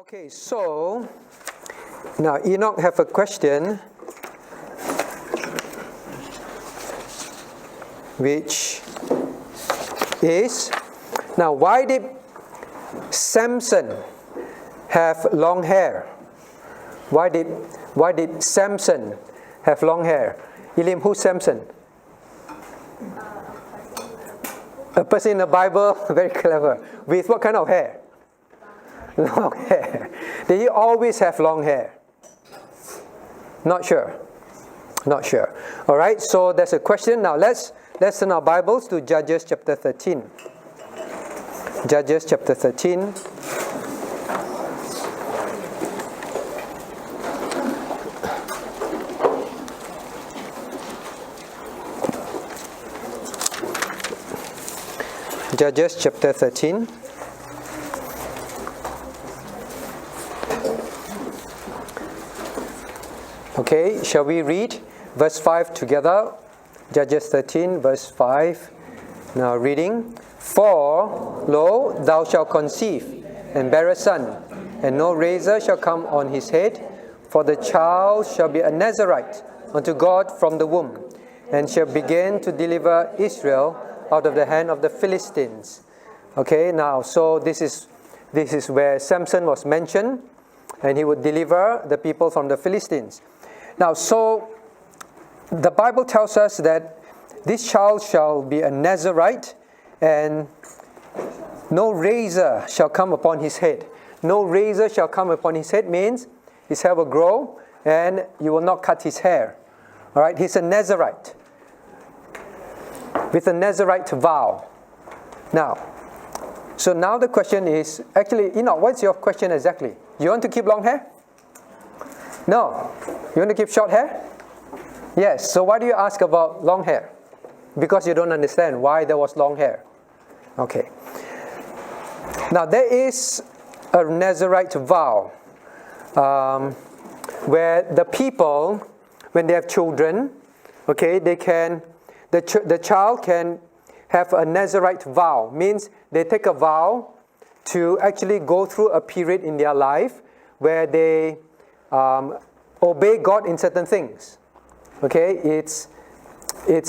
Okay, so now Enoch have a question which is, now why did Samson have long hair? Why did Samson have long hair? Elim, who's Samson? A person in the Bible, very clever. With what kind of hair? Long hair. Did he always have long hair? Not sure. Not sure. All right, so there's a question. Now let's turn our Bibles to Judges chapter 13. Judges chapter 13. Judges chapter 13. Okay, shall we read verse 5 together? Judges 13, verse 5. Now reading. For, lo, thou shalt conceive, and bear a son, and no razor shall come on his head, for the child shall be a Nazarite unto God from the womb, and shall begin to deliver Israel out of the hand of the Philistines. Okay, now, so this is where Samson was mentioned, and he would deliver the people from the Philistines. Now, so the Bible tells us that this child shall be a Nazarite, and no razor shall come upon his head. No razor shall come upon his head means his hair will grow, and you will not cut his hair. All right, he's a Nazarite with a Nazarite vow. Now, so now the question is, actually, what's your question exactly? You want to keep long hair? No. You want to keep short hair? Yes. So why do you ask about long hair? Because you don't understand why there was long hair. Okay. Now there is a Nazarite vow where the people, when they have children, okay, they can, the child can have a Nazarite vow. Means they take a vow to actually go through a period in their life where they obey God in certain things. Okay, it's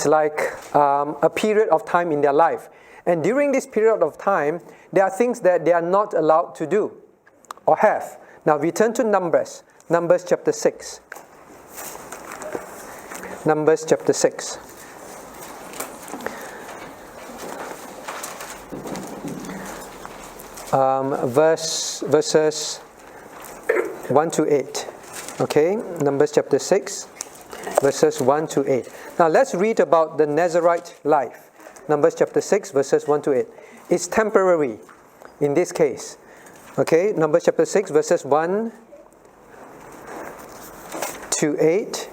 like a period of time in their life. And during this period of time, there are things that they are not allowed to do or have. Now we turn to Numbers. Numbers chapter 6. Numbers chapter 6. Verses 1 to 8. Okay, Numbers chapter 6, verses 1 to 8. Now let's read about the Nazarite life. Numbers chapter 6, verses 1 to 8. It's temporary in this case. Okay, Numbers chapter 6, verses 1 to 8.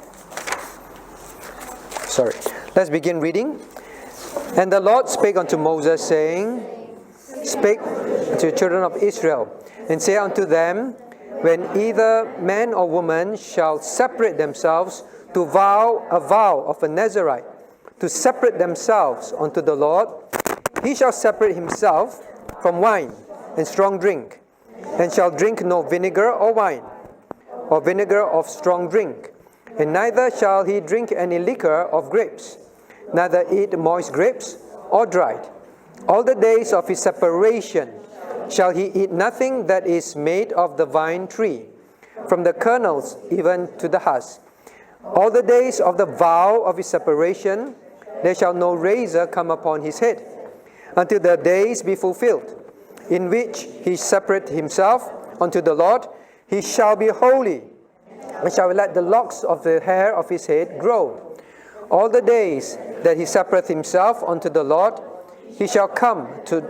Sorry, let's begin reading. And the Lord spake unto Moses, saying, Speak to the children of Israel, and say unto them, when either man or woman shall separate themselves to vow a vow of a Nazarite, to separate themselves unto the Lord, he shall separate himself from wine and strong drink, and shall drink no vinegar or wine, or vinegar of strong drink, and neither shall he drink any liquor of grapes, neither eat moist grapes or dried. All the days of his separation shall he eat nothing that is made of the vine tree, from the kernels even to the husk. All the days of the vow of his separation, there shall no razor come upon his head, until the days be fulfilled, in which he separate himself unto the Lord. He shall be holy, and shall let the locks of the hair of his head grow. All the days that he separate himself unto the Lord, he shall come to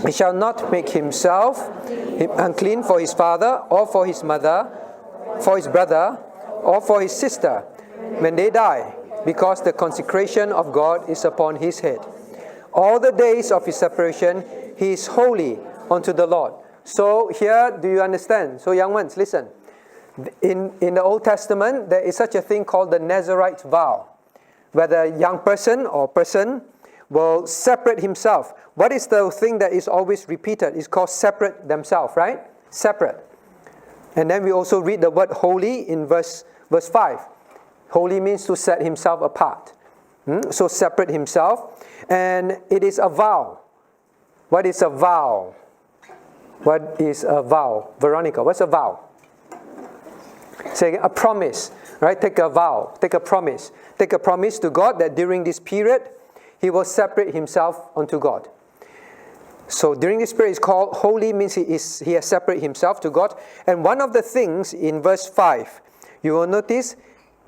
he shall not make himself unclean for his father, or for his mother, for his brother, or for his sister, when they die, because the consecration of God is upon his head. All the days of his separation, he is holy unto the Lord. So here, do you understand? So young ones, listen. In the Old Testament, there is such a thing called the Nazarite vow, where the young person or person will separate himself. What is the thing that is always repeated? It's called separate themselves, right? Separate. And then we also read the word holy in verse 5. Holy means to set himself apart. So separate himself. And it is a vow. What is a vow? What is a vow? Veronica, what's a vow? Say a promise, right? Take a vow, take a promise. Take a promise to God that during this period, he will separate himself unto God. So during this period, it's called holy, means he has separated himself to God. And one of the things in verse 5, you will notice,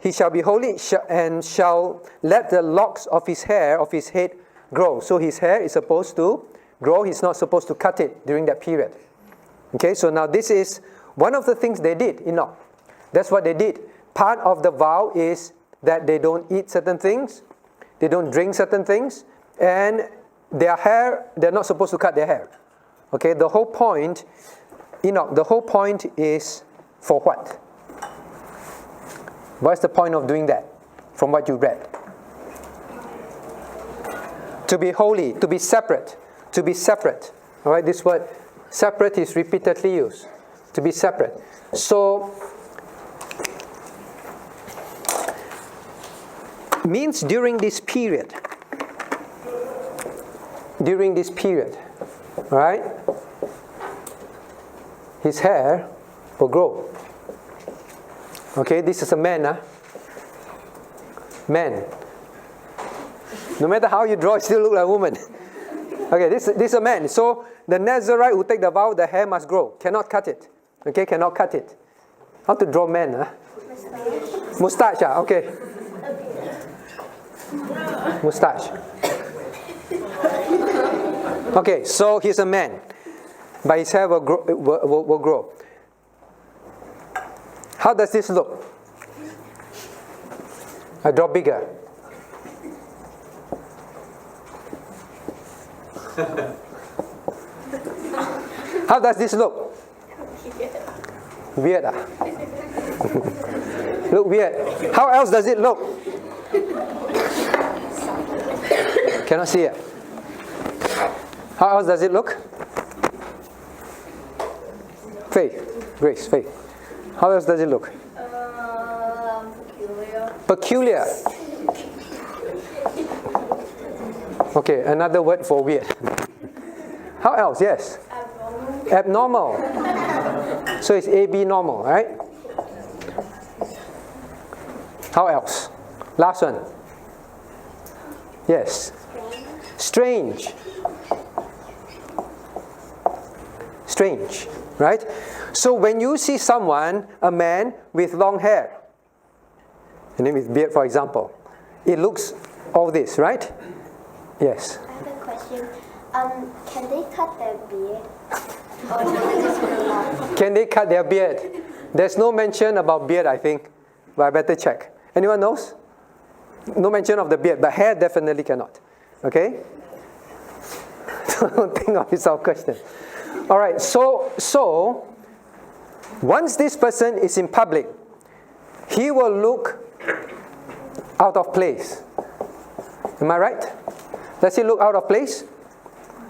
he shall be holy and shall let the locks of his hair, of his head, grow. So his hair is supposed to grow. He's not supposed to cut it during that period. Okay, so now this is one of the things they did, That's what they did. Part of the vow is that they don't eat certain things, they don't drink certain things, and their hair, they're not supposed to cut their hair. Okay, the whole point, the whole point is for what? What's the point of doing that from what you read? To be holy, to be separate, to be separate. All right, this word separate is repeatedly used. To be separate. So, means during this period, right, his hair will grow. Okay, this is a man, Man. No matter how you draw, it still look like a woman. Okay, this is a man. So the Nazarite who take the vow, the hair must grow. Cannot cut it. Okay, cannot cut it. How to draw man, Mustache, okay. Mustache. Okay, so he's a man, but his hair will grow. How does this look? I draw bigger. How does this look? Weird, Look weird. How else does it look? Cannot see it. How else does it look? Faith. Grace, Faith. How else does it look? Peculiar. Okay, another word for weird. How else? Yes. Abnormal. So it's AB normal, right? How else? Last one. Yes. Strange. Strange, right? So when you see someone, a man with long hair, and then with beard, for example, it looks all this, right? Yes. I have a question. Can they cut their beard? Or do they just grow long? Can they cut their beard? There's no mention about beard, I think, but I better check. Anyone knows? No mention of the beard, but hair definitely cannot. Okay? Don't think of it's our question. All right, so once this person is in public, he will look out of place. Am I right? Does he look out of place?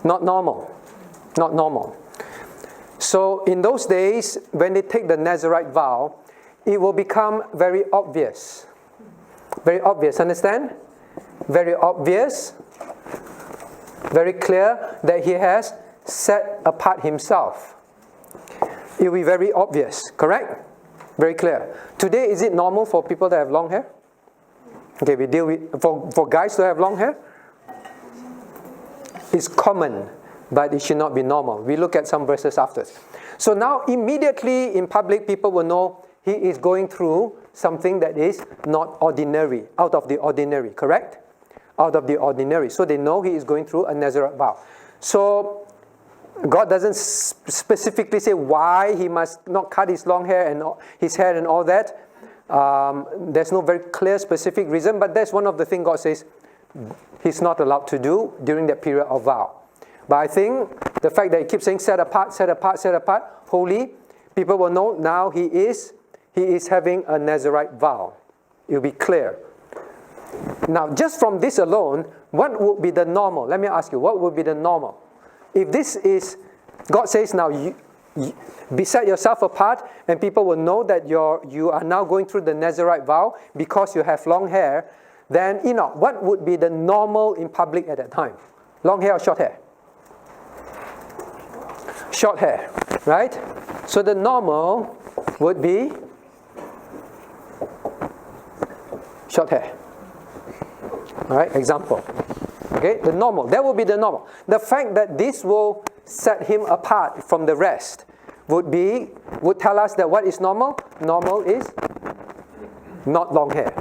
Not normal. Not normal. So in those days, when they take the Nazarite vow, it will become very obvious. Very obvious, understand? Very obvious, very clear that he has set apart himself. It will be very obvious, correct? Very clear. Today, is it normal for people to have long hair? Okay, we deal with, for guys to have long hair? It's common, but it should not be normal. We look at some verses after. So now, immediately in public, people will know he is going through something that is not ordinary, out of the ordinary, correct? Out of the ordinary. So they know he is going through a Nazarite vow. So God doesn't specifically say why he must not cut his long hair and his hair and all that. There's no very clear specific reason, but that's one of the things God says he's not allowed to do during that period of vow. But I think the fact that he keeps saying set apart, set apart, set apart, holy, people will know now he is having a Nazarite vow. It will be clear. Now, just from this alone, what would be the normal? Let me ask you, what would be the normal? If this is, God says now, you set yourself apart, and people will know that you are now going through the Nazirite vow because you have long hair, then, what would be the normal in public at that time? Long hair or short hair? Short hair, right? So the normal would be short hair. All right, example. Okay, the normal. That will be the normal. The fact that this will set him apart from the rest would tell us that what is normal? Normal is not long hair.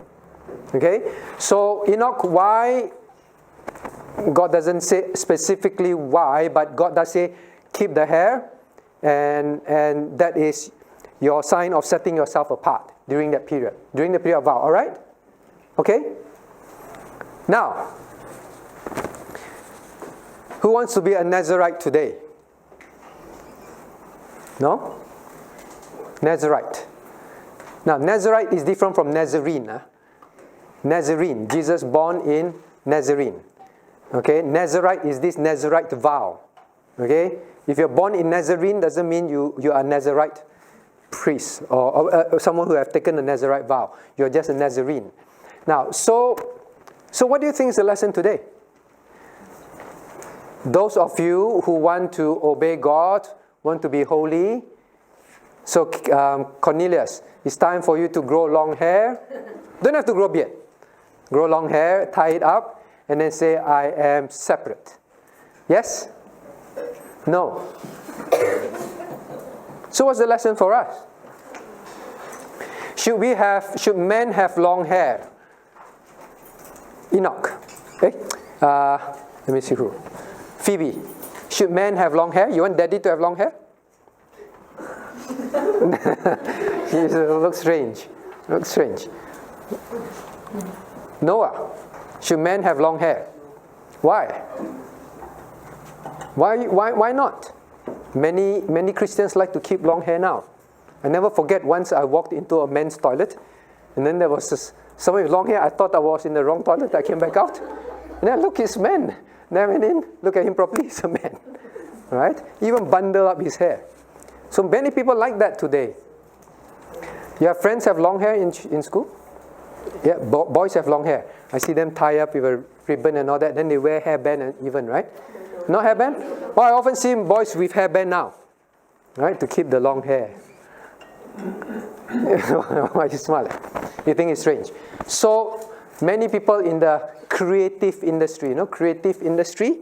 Okay? So, Enoch, why? God doesn't say specifically why, but God does say, keep the hair, and that is your sign of setting yourself apart during that period. During the period of vow, alright? Okay? Now, who wants to be a Nazirite today? No? Nazirite. Now, Nazirite is different from Nazarene. Nazarene, Jesus born in Nazarene. Okay, Nazirite is this Nazirite vow. Okay, if you're born in Nazarene, doesn't mean you are Nazirite priest or someone who have taken the Nazirite vow. You're just a Nazarene. Now, so what do you think is the lesson today? Those of you who want to obey God, want to be holy. So Cornelius, it's time for you to grow long hair. Don't have to grow beard. Grow long hair, tie it up, and then say, I am separate. Yes? No. So what's the lesson for us? Should men have long hair? Enoch. Okay? Let me see who. Phoebe. Should men have long hair? You want daddy to have long hair? Looks strange. Looks strange. Noah. Should men have long hair? Why? Why not? Many Christians like to keep long hair now. I never forget once I walked into a men's toilet, and then there was someone with long hair. I thought I was in the wrong toilet. I came back out, and then look, it's men. Then I went in, look at him properly, he's a man. Right? Even bundle up his hair. So many people like that today. Your friends have long hair in school? Yeah, boys have long hair. I see them tie up with a ribbon and all that. Then they wear hairband even, right? No hairband? Well, I often see boys with hairband now, right? To keep the long hair. Why you smile? You think it's strange? So many people in the creative industry, creative industry,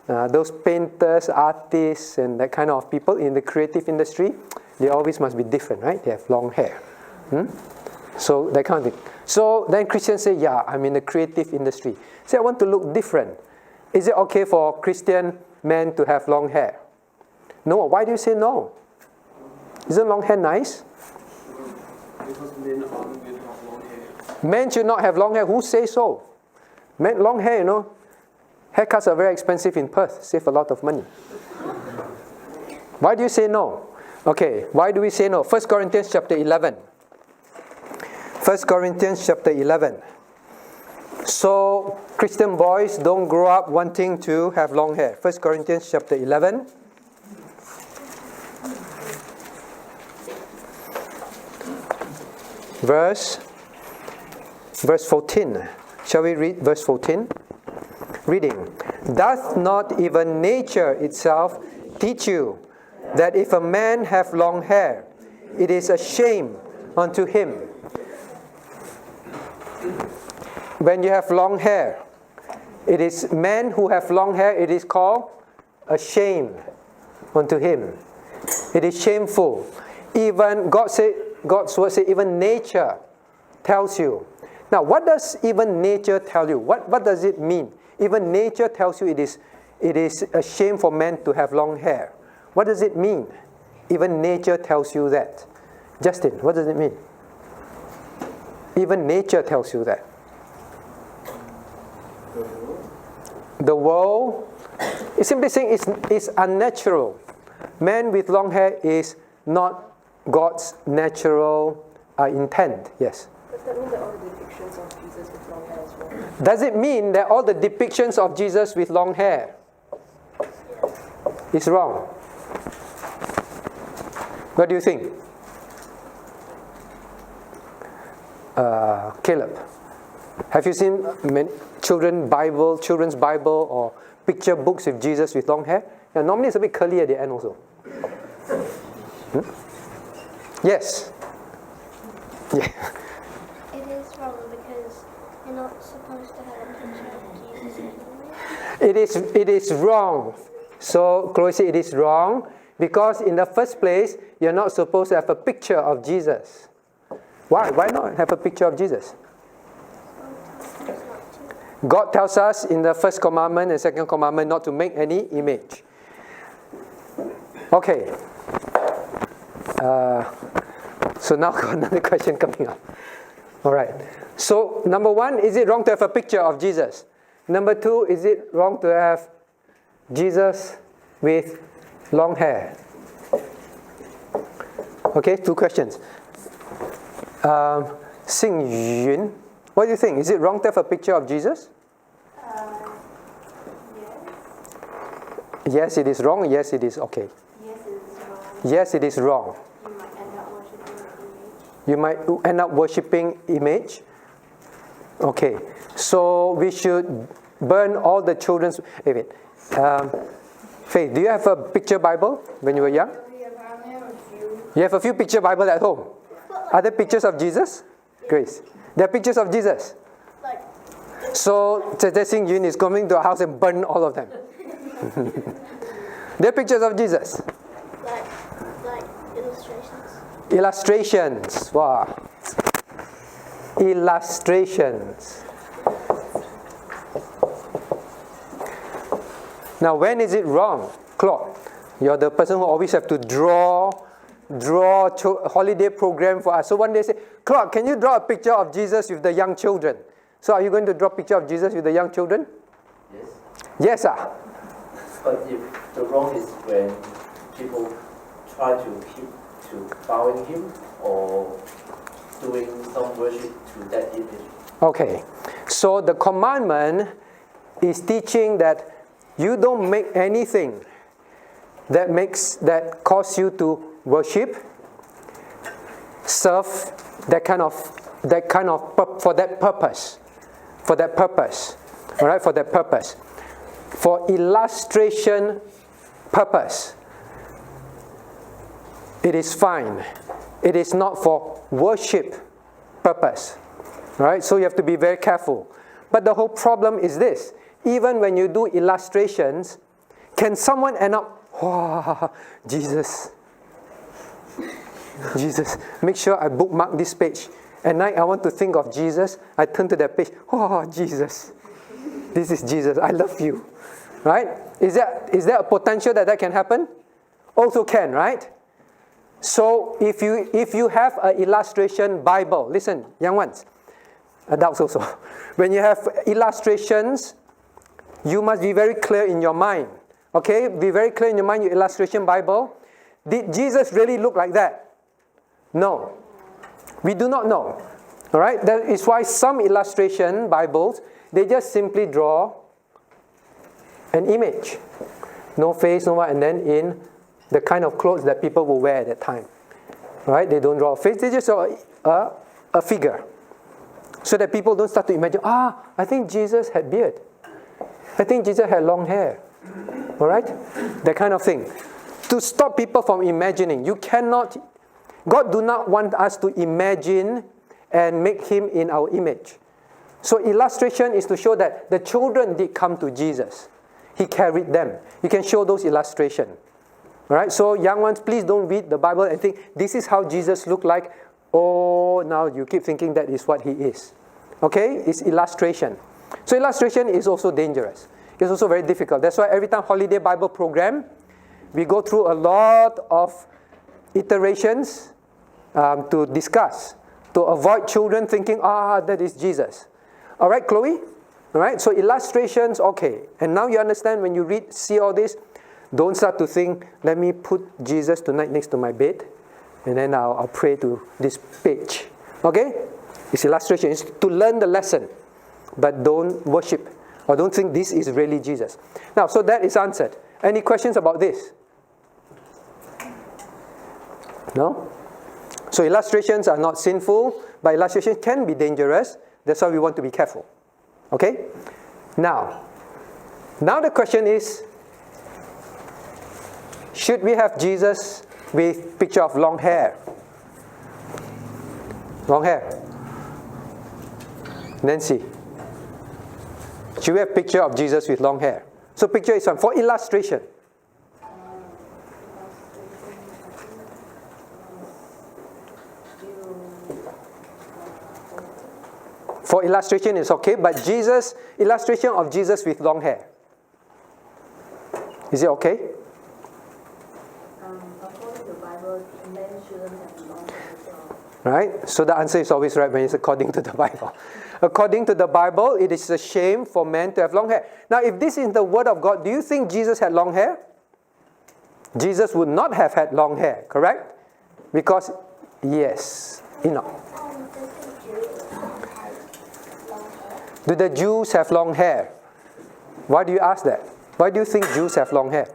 those painters, artists, and that kind of people in the creative industry, they always must be different, right? They have long hair. So that kind of thing. So then Christians say, yeah, I'm in the creative industry. Say, I want to look different. Is it okay for Christian men to have long hair? No. Why do you say no? Isn't long hair nice? Because men are meant to have long hair. Men should not have long hair. Who says so? Men, long hair, haircuts are very expensive in Perth. Save a lot of money. Why do you say no? Okay, why do we say no? 1 Corinthians chapter 11. 1 Corinthians chapter 11. So, Christian boys don't grow up wanting to have long hair. 1 Corinthians chapter 11. Verse 14. Shall we read verse 14? Reading. Doth not even nature itself teach you that if a man have long hair, it is a shame unto him? When you have long hair, it is men who have long hair, it is called a shame unto him. It is shameful. Even God's word say, even nature tells you. Now, what does even nature tell you? What does it mean? Even nature tells you it is a shame for men to have long hair. What does it mean? Even nature tells you that. Justin, what does it mean? Even nature tells you that. The world is simply saying it's unnatural. Man with long hair is not God's natural intent. Yes. Does that mean that all the depictions of Jesus with long hair is wrong? Does it mean that all the depictions of Jesus with long hair is wrong? What do you think? Caleb, have you seen children's Bible or picture books with Jesus with long hair? Yeah, normally it's a bit curly at the end also. Yes. Yeah. It is wrong because you're not supposed to have a picture of Jesus anyway. It is wrong. So Chloe said it is wrong because in the first place you're not supposed to have a picture of Jesus. Why? Why not have a picture of Jesus? God tells us in the first commandment and second commandment not to make any image. Okay. So now got another question coming up. All right. So number one, is it wrong to have a picture of Jesus? Number two, is it wrong to have Jesus with long hair? Okay, two questions. Xing Yun, what do you think? Is it wrong to have a picture of Jesus? Yes. Yes, it is wrong. Yes, it is okay. Yes, it is wrong. Yes, it is wrong. You might end up worshipping an image. You might end up worshipping image. Okay, so we should burn all the children's. Wait. Faith, do you have a picture Bible when you were young? You have a few picture Bible at home. Are there pictures of Jesus? Grace, there are pictures of Jesus. So Xing Yun is coming to a house and burn all of them. There are pictures of Jesus. Like illustrations. Illustrations. Wow. Illustrations. Now, when is it wrong? Claude, you're the person who always have to draw holiday program for us. So one day say, Claude, can you draw a picture of Jesus with the young children? So are you going to draw a picture of Jesus with the young children? Yes. Yes, sir. But if the wrong is when people try to keep to bowing him or doing some worship to that image. Okay. So the commandment is teaching that you don't make anything that cause you to worship, serve for that purpose. All right, for that purpose. For illustration purpose, it is fine. It is not for worship purpose. All right, so you have to be very careful. But the whole problem is this. Even when you do illustrations, can someone end up, wow, Jesus, make sure I bookmark this page. At night, I want to think of Jesus. I turn to that page. Oh, Jesus. This is Jesus. I love you. Right? Is there a potential that can happen? Also can, right? So if you have an illustration Bible, listen, young ones, adults also. When you have illustrations, you must be very clear in your mind. Okay? Be very clear in your mind, your illustration Bible. Did Jesus really look like that? No. We do not know. All right? That is why some illustration Bibles, they just simply draw an image. No face, no what, and then in the kind of clothes that people will wear at that time. All right? They don't draw a face, they just draw a figure. So that people don't start to imagine, I think Jesus had beard. I think Jesus had long hair. All right? That kind of thing. To stop people from imagining, you cannot. God do not want us to imagine and make him in our image. So illustration is to show that the children did come to Jesus. He carried them. You can show those illustrations. All right? So young ones, please don't read the Bible and think, this is how Jesus looked like. Oh, now you keep thinking that is what he is. Okay? It's illustration. So illustration is also dangerous. It's also very difficult. That's why every time holiday Bible program, we go through a lot of iterations to discuss, to avoid children thinking, that is Jesus. All right, Chloe? All right, so illustrations, okay. And now you understand when you see all this, don't start to think, let me put Jesus tonight next to my bed, and then I'll pray to this page. Okay? It's illustration. It's to learn the lesson, but don't worship or don't think this is really Jesus. Now, so that is answered. Any questions about this? No? So illustrations are not sinful, but illustrations can be dangerous. That's why we want to be careful. Okay? Now the question is, should we have Jesus with picture of long hair? Long hair. Nancy. Should we have picture of Jesus with long hair? So picture is one for illustration. For illustration is okay, but Jesus, illustration of Jesus with long hair. Is it okay? According to the Bible, men shouldn't have long hair as well. Right? So the answer is always right when it's according to the Bible. According to the Bible, it is a shame for men to have long hair. Now, if this is the Word of God, do you think Jesus had long hair? Jesus would not have had long hair, correct? Because, yes, Do the Jews have long hair? Why do you ask that? Why do you think Jews have long hair?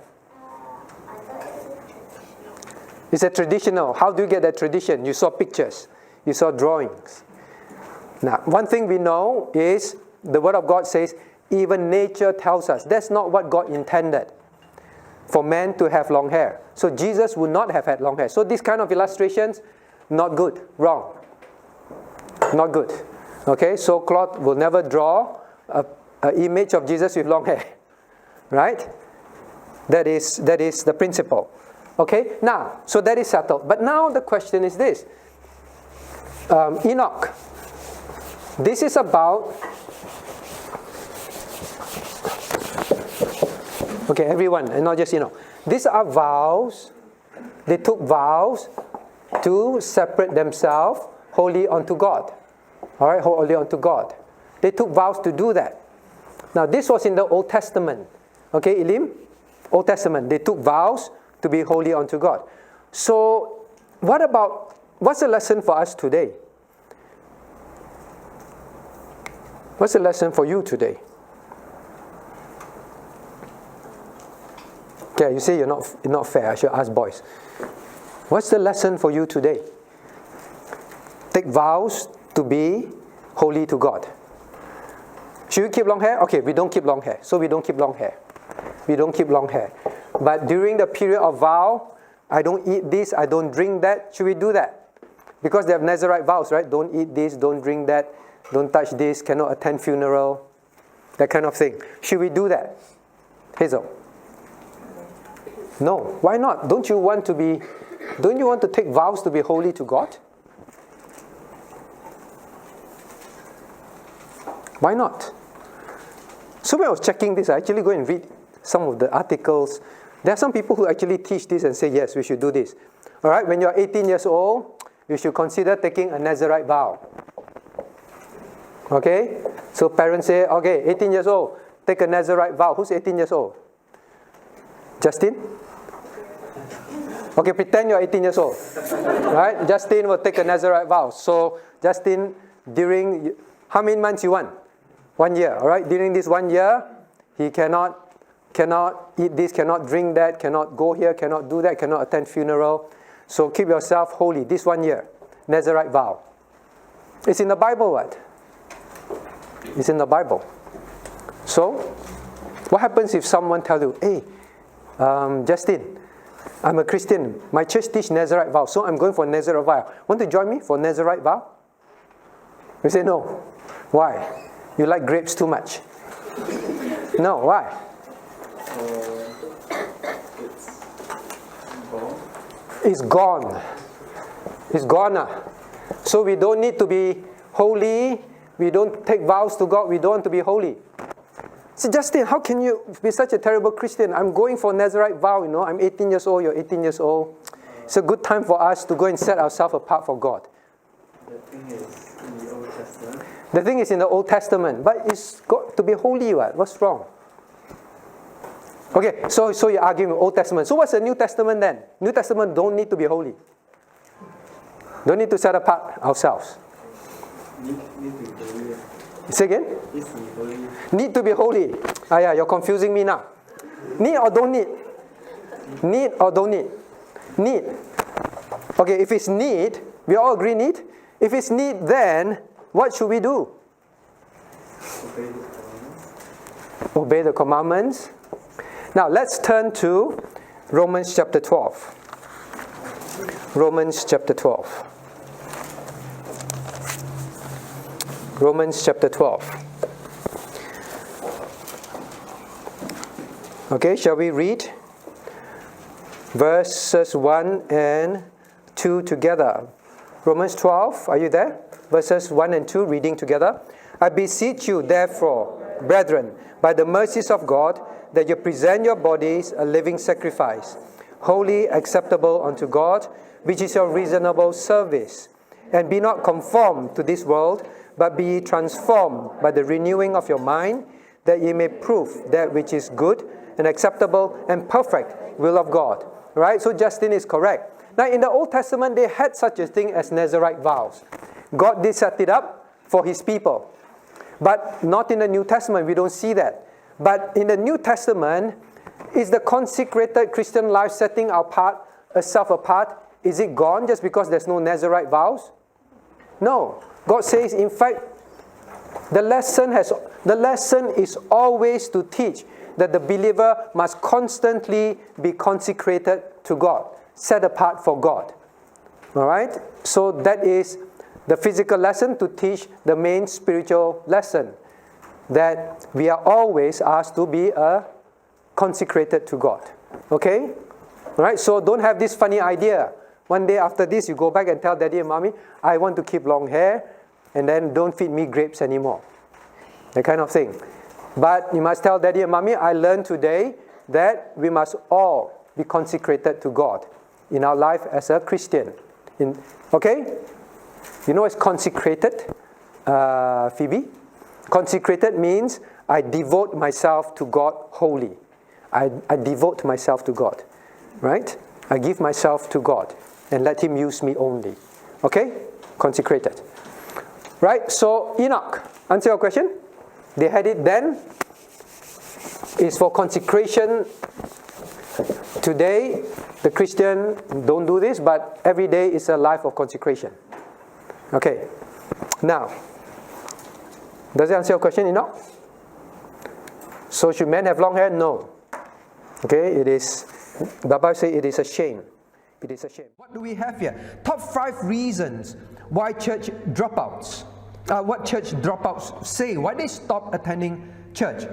It's a traditional. How do you get that tradition? You saw pictures. You saw drawings. Now, one thing we know is the Word of God says, even nature tells us. That's not what God intended, for men to have long hair. So Jesus would not have had long hair. So these kind of illustrations, not good. Wrong. Not good. Okay, so Claude will never draw an image of Jesus with long hair. Right? That is the principle. Okay, now, so that is settled. But now the question is this. Enoch. This is about... Okay, everyone, and not just Enoch. These are vows. They took vows to separate themselves wholly unto God. Alright, wholly unto God. They took vows to do that. Now, this was in the Old Testament. Okay, Elim? Old Testament. They took vows to be holy unto God. So, what's the lesson for us today? What's the lesson for you today? Okay, you say you're not fair. I should ask boys. What's the lesson for you today? Take vows to be holy to God. Should we keep long hair? Okay, we don't keep long hair. So we don't keep long hair. We don't keep long hair. But during the period of vow, I don't eat this, I don't drink that. Should we do that? Because they have Nazirite vows, right? Don't eat this, don't drink that, don't touch this, cannot attend funeral, that kind of thing. Should we do that? Hazel? No. Why not? Don't you want to take vows to be holy to God? Why not? So when I was checking this, I actually go and read some of the articles. There are some people who actually teach this and say, yes, we should do this. All right, when you're 18 years old, you should consider taking a Nazirite vow. Okay? So parents say, okay, 18 years old, take a Nazirite vow. Who's 18 years old? Justin? Okay, pretend you're 18 years old. Right? Justin will take a Nazirite vow. So Justin, during, how many months you want? 1 year, all right? During this 1 year, he cannot eat this, cannot drink that, cannot go here, cannot do that, cannot attend funeral. So keep yourself holy this 1 year. Nazirite vow. It's in the Bible, what? It's in the Bible. So, what happens if someone tells you, hey, Justin, I'm a Christian. My church teaches Nazirite vow, so I'm going for Nazirite vow. Want to join me for Nazirite vow? You say no. Why? You like grapes too much. No, why? It's gone. It's gone. So we don't need to be holy. We don't take vows to God. We don't want to be holy. So Justin, how can you be such a terrible Christian? I'm going for Nazirite vow, I'm 18 years old, you're 18 years old. It's a good time for us to go and set ourselves apart for God. The thing is in the Old Testament, but it's got to be holy, what? What's wrong? Okay, so you're arguing with Old Testament. So what's the New Testament then? New Testament don't need to be holy. Don't need to set apart ourselves. Need to be holy. Say again? Is he holy? Need to be holy. Ah, yeah, you're confusing me now. Need or don't need? Need or don't need? Need. Okay, if it's need, we all agree need. If it's need, then what should we do? Obey Obey the the commandments. commandments. Now let's turn to Romans chapter 12. Romans chapter 12. Romans chapter 12. Okay, shall we read verses 1 and 2 together? Romans 12, are you there? Verses 1 and 2, reading together. I beseech you, therefore, brethren, by the mercies of God, that you present your bodies a living sacrifice, holy, acceptable unto God, which is your reasonable service. And be not conformed to this world, but be ye transformed by the renewing of your mind, that ye may prove that which is good and acceptable and perfect will of God. Right? So Justin is correct. Now in the Old Testament, they had such a thing as Nazirite vows. God did set it up for His people. But not in the New Testament, we don't see that. But in the New Testament, is the consecrated Christian life setting ourselves apart, is it gone just because there's no Nazirite vows? No. God says, in fact, the lesson is always to teach that the believer must constantly be consecrated to God, set apart for God. All right? So that is the physical lesson to teach the main spiritual lesson, that we are always asked to be consecrated to God. Okay? All right? So don't have this funny idea. One day after this, you go back and tell Daddy and Mommy, I want to keep long hair, and then don't feed me grapes anymore. That kind of thing. But you must tell Daddy and Mommy, I learned today that we must all be consecrated to God in our life as a Christian. Okay? You know what's consecrated, Phoebe? Consecrated means I devote myself to God wholly. I devote myself to God. Right? I give myself to God and let Him use me only. Okay? Consecrated. Right? So Enoch, answer your question? They had it then. It's for consecration. Today, the Christian don't do this, but every day is a life of consecration. Okay. Now, does it answer your question, Enoch? So should men have long hair? No. Okay, it is. The Bible says it is a shame. It is a shame. What do we have here? Top 5 reasons why church dropouts. What church dropouts say. Why they stop attending church.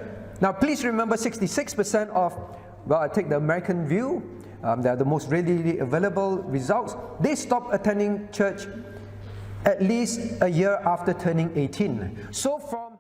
Now, please remember 66% of, well, I take the American view. They are the most readily available results. They stop attending church at least a year after turning 18. So from